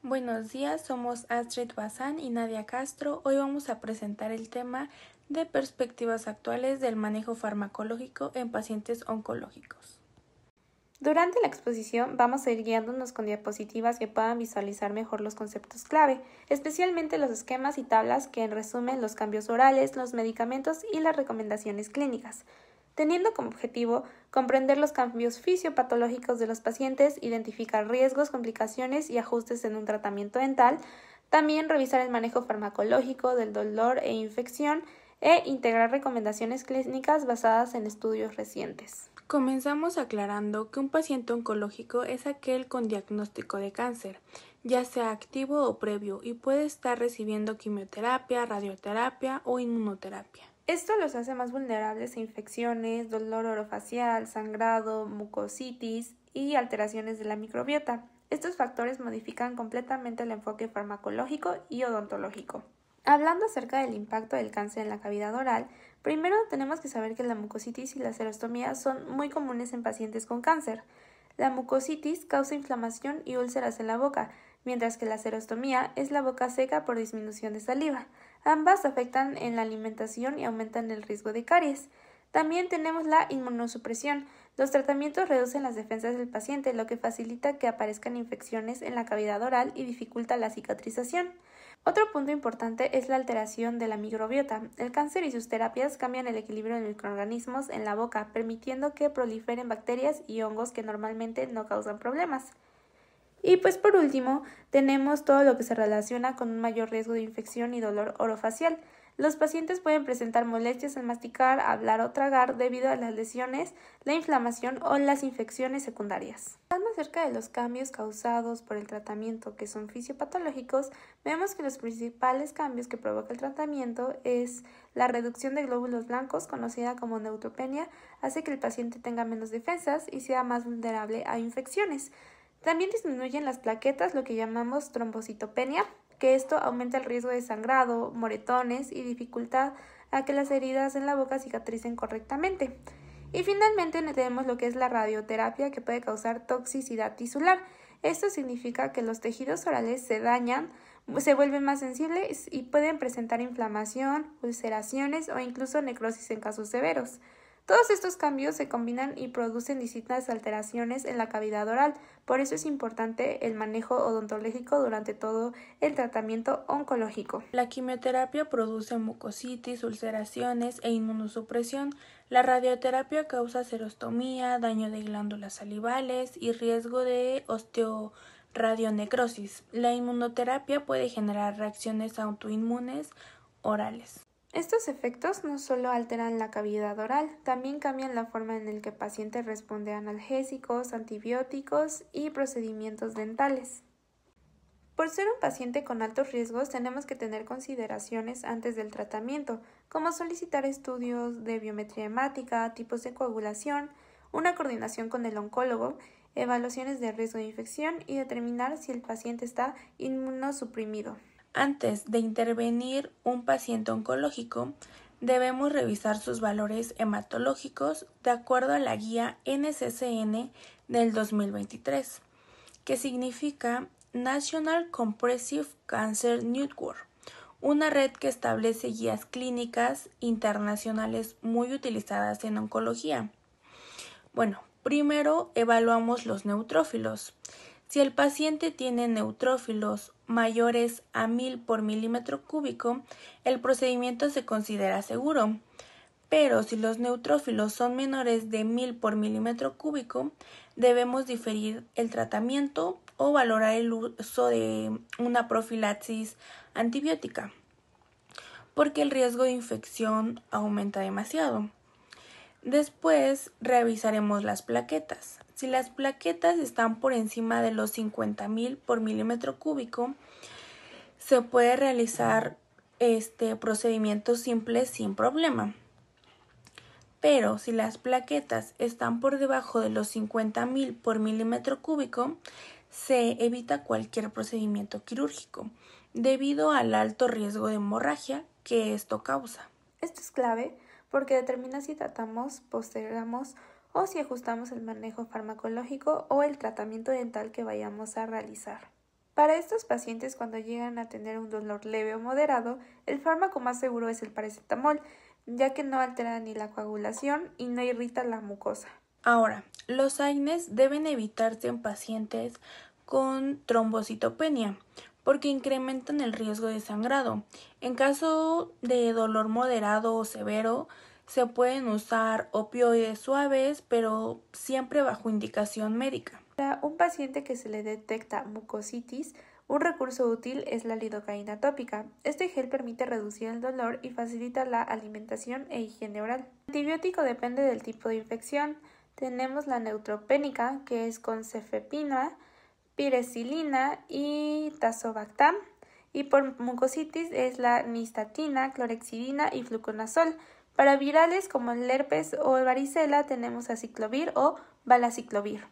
Buenos días, somos Astrid Bazán y Nadia Castro. Hoy vamos a presentar el tema de perspectivas actuales del manejo farmacológico en pacientes oncológicos. Durante la exposición vamos a ir guiándonos con diapositivas que puedan visualizar mejor los conceptos clave, especialmente los esquemas y tablas que resumen los cambios orales, los medicamentos y las recomendaciones clínicas, teniendo como objetivo comprender los cambios fisiopatológicos de los pacientes, identificar riesgos, complicaciones y ajustes en un tratamiento dental, también revisar el manejo farmacológico del dolor e infección e integrar recomendaciones clínicas basadas en estudios recientes. Comenzamos aclarando que un paciente oncológico es aquel con diagnóstico de cáncer, ya sea activo o previo, y puede estar recibiendo quimioterapia, radioterapia o inmunoterapia. Esto los hace más vulnerables a infecciones, dolor orofacial, sangrado, mucositis y alteraciones de la microbiota. Estos factores modifican completamente el enfoque farmacológico y odontológico. Hablando acerca del impacto del cáncer en la cavidad oral, primero tenemos que saber que la mucositis y la xerostomía son muy comunes en pacientes con cáncer. La mucositis causa inflamación y úlceras en la boca, mientras que la xerostomía es la boca seca por disminución de saliva. Ambas afectan en la alimentación y aumentan el riesgo de caries. También tenemos la inmunosupresión. Los tratamientos reducen las defensas del paciente, lo que facilita que aparezcan infecciones en la cavidad oral y dificulta la cicatrización. Otro punto importante es la alteración de la microbiota. El cáncer y sus terapias cambian el equilibrio de microorganismos en la boca, permitiendo que proliferen bacterias y hongos que normalmente no causan problemas. Y pues por último, tenemos todo lo que se relaciona con un mayor riesgo de infección y dolor orofacial. Los pacientes pueden presentar molestias al masticar, hablar o tragar debido a las lesiones, la inflamación o las infecciones secundarias. Hablando acerca de los cambios causados por el tratamiento que son fisiopatológicos, vemos que los principales cambios que provoca el tratamiento es la reducción de glóbulos blancos, conocida como neutropenia, hace que el paciente tenga menos defensas y sea más vulnerable a infecciones. También disminuyen las plaquetas, lo que llamamos trombocitopenia, que esto aumenta el riesgo de sangrado, moretones y dificultad a que las heridas en la boca cicatricen correctamente. Y finalmente tenemos lo que es la radioterapia, que puede causar toxicidad tisular. Esto significa que los tejidos orales se dañan, se vuelven más sensibles y pueden presentar inflamación, ulceraciones o incluso necrosis en casos severos. Todos estos cambios se combinan y producen distintas alteraciones en la cavidad oral, por eso es importante el manejo odontológico durante todo el tratamiento oncológico. La quimioterapia produce mucositis, ulceraciones e inmunosupresión. La radioterapia causa xerostomía, daño de glándulas salivales y riesgo de osteoradionecrosis. La inmunoterapia puede generar reacciones autoinmunes orales. Estos efectos no solo alteran la cavidad oral, también cambian la forma en la que el paciente responde a analgésicos, antibióticos y procedimientos dentales. Por ser un paciente con altos riesgos, tenemos que tener consideraciones antes del tratamiento, como solicitar estudios de biometría hemática, tipos de coagulación, una coordinación con el oncólogo, evaluaciones de riesgo de infección y determinar si el paciente está inmunosuprimido. Antes de intervenir un paciente oncológico, debemos revisar sus valores hematológicos de acuerdo a la guía NCCN del 2023, que significa National Comprehensive Cancer Network, una red que establece guías clínicas internacionales muy utilizadas en oncología. Bueno, primero evaluamos los neutrófilos. Si el paciente tiene neutrófilos mayores a 1000 por milímetro cúbico, el procedimiento se considera seguro. Pero si los neutrófilos son menores de 1000 por milímetro cúbico, debemos diferir el tratamiento o valorar el uso de una profilaxis antibiótica, porque el riesgo de infección aumenta demasiado. Después revisaremos las plaquetas. Si las plaquetas están por encima de los 50,000 por milímetro cúbico, se puede realizar procedimientos simples sin problema. Pero si las plaquetas están por debajo de los 50,000 por milímetro cúbico, se evita cualquier procedimiento quirúrgico debido al alto riesgo de hemorragia que esto causa. Esto es clave porque determina si tratamos, postergamos o si ajustamos el manejo farmacológico o el tratamiento dental que vayamos a realizar. Para estos pacientes, cuando llegan a tener un dolor leve o moderado, el fármaco más seguro es el paracetamol, ya que no altera ni la coagulación y no irrita la mucosa. Ahora, los AINES deben evitarse en pacientes con trombocitopenia porque incrementan el riesgo de sangrado. En caso de dolor moderado o severo, se pueden usar opioides suaves, pero siempre bajo indicación médica. Para un paciente que se le detecta mucositis, un recurso útil es la lidocaína tópica. Este gel permite reducir el dolor y facilita la alimentación e higiene oral. El antibiótico depende del tipo de infección. Tenemos la neutropénica, que es con cefepima, piresilina y tazobactam. Y por mucositis es la nistatina, clorexidina y fluconazol. Para virales como el herpes o el varicela tenemos aciclovir o valaciclovir.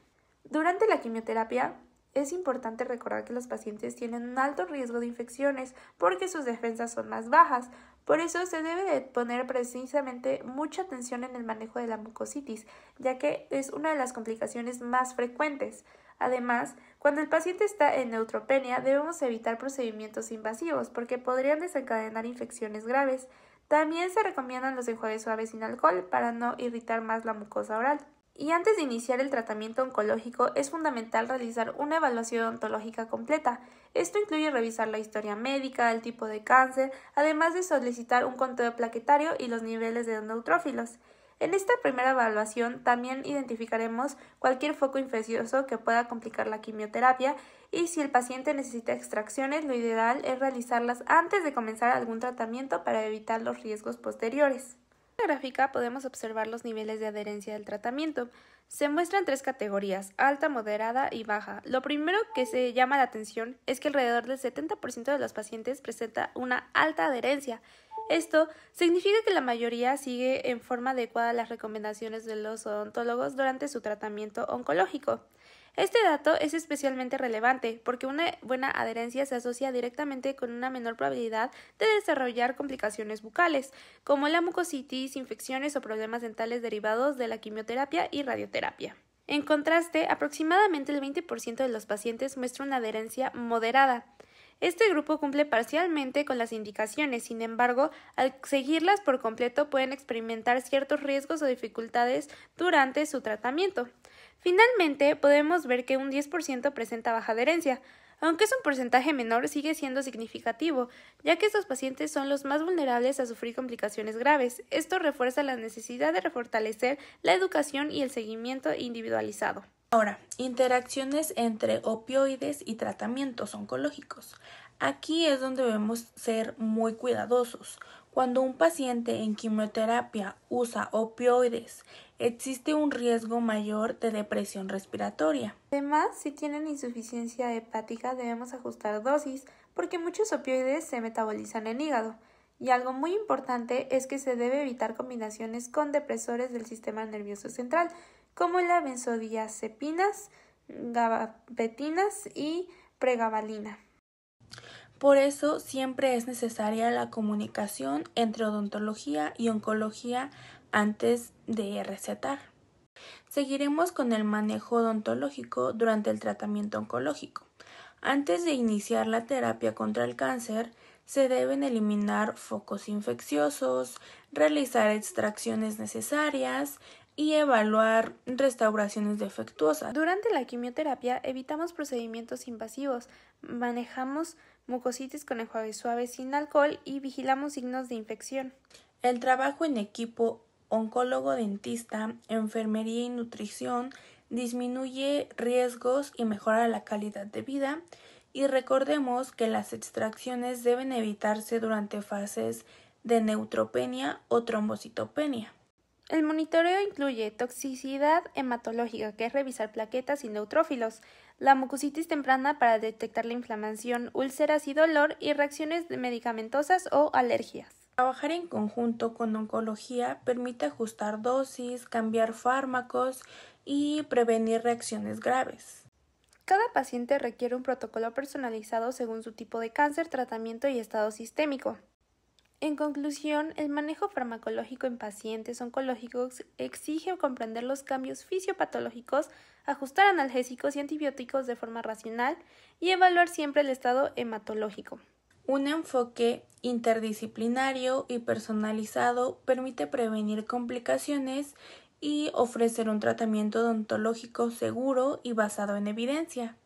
Durante la quimioterapia es importante recordar que los pacientes tienen un alto riesgo de infecciones porque sus defensas son más bajas. Por eso se debe de poner precisamente mucha atención en el manejo de la mucositis, ya que es una de las complicaciones más frecuentes. Además, cuando el paciente está en neutropenia, debemos evitar procedimientos invasivos porque podrían desencadenar infecciones graves. También se recomiendan los enjuagues suaves sin alcohol para no irritar más la mucosa oral. Y antes de iniciar el tratamiento oncológico es fundamental realizar una evaluación odontológica completa. Esto incluye revisar la historia médica, el tipo de cáncer, además de solicitar un conteo plaquetario y los niveles de neutrófilos. En esta primera evaluación también identificaremos cualquier foco infeccioso que pueda complicar la quimioterapia y si el paciente necesita extracciones, lo ideal es realizarlas antes de comenzar algún tratamiento para evitar los riesgos posteriores. En la gráfica podemos observar los niveles de adherencia del tratamiento. Se muestran tres categorías, alta, moderada y baja. Lo primero que se llama la atención es que alrededor del 70% de los pacientes presenta una alta adherencia. Esto significa que la mayoría sigue en forma adecuada las recomendaciones de los odontólogos durante su tratamiento oncológico. Este dato es especialmente relevante porque una buena adherencia se asocia directamente con una menor probabilidad de desarrollar complicaciones bucales, como la mucositis, infecciones o problemas dentales derivados de la quimioterapia y radioterapia. En contraste, aproximadamente el 20% de los pacientes muestra una adherencia moderada. Este grupo cumple parcialmente con las indicaciones, sin embargo, al seguirlas por completo pueden experimentar ciertos riesgos o dificultades durante su tratamiento. Finalmente, podemos ver que un 10% presenta baja adherencia. Aunque es un porcentaje menor, sigue siendo significativo, ya que estos pacientes son los más vulnerables a sufrir complicaciones graves. Esto refuerza la necesidad de refortalecer la educación y el seguimiento individualizado. Ahora, interacciones entre opioides y tratamientos oncológicos. Aquí es donde debemos ser muy cuidadosos. Cuando un paciente en quimioterapia usa opioides, existe un riesgo mayor de depresión respiratoria. Además, si tienen insuficiencia hepática, debemos ajustar dosis, porque muchos opioides se metabolizan en hígado. Y algo muy importante es que se debe evitar combinaciones con depresores del sistema nervioso central, como las benzodiazepinas, gabapentinas y pregabalina. Por eso siempre es necesaria la comunicación entre odontología y oncología antes de recetar. Seguiremos con el manejo odontológico durante el tratamiento oncológico. Antes de iniciar la terapia contra el cáncer, se deben eliminar focos infecciosos, realizar extracciones necesarias y evaluar restauraciones defectuosas. Durante la quimioterapia evitamos procedimientos invasivos, manejamos mucositis con enjuague suave sin alcohol y vigilamos signos de infección. El trabajo en equipo oncólogo-dentista, enfermería y nutrición disminuye riesgos y mejora la calidad de vida. Y recordemos que las extracciones deben evitarse durante fases de neutropenia o trombocitopenia. El monitoreo incluye toxicidad hematológica, que es revisar plaquetas y neutrófilos, la mucositis temprana para detectar la inflamación, úlceras y dolor y reacciones medicamentosas o alergias. Trabajar en conjunto con oncología permite ajustar dosis, cambiar fármacos y prevenir reacciones graves. Cada paciente requiere un protocolo personalizado según su tipo de cáncer, tratamiento y estado sistémico. En conclusión, el manejo farmacológico en pacientes oncológicos exige comprender los cambios fisiopatológicos, ajustar analgésicos y antibióticos de forma racional y evaluar siempre el estado hematológico. Un enfoque interdisciplinario y personalizado permite prevenir complicaciones y ofrecer un tratamiento odontológico seguro y basado en evidencia.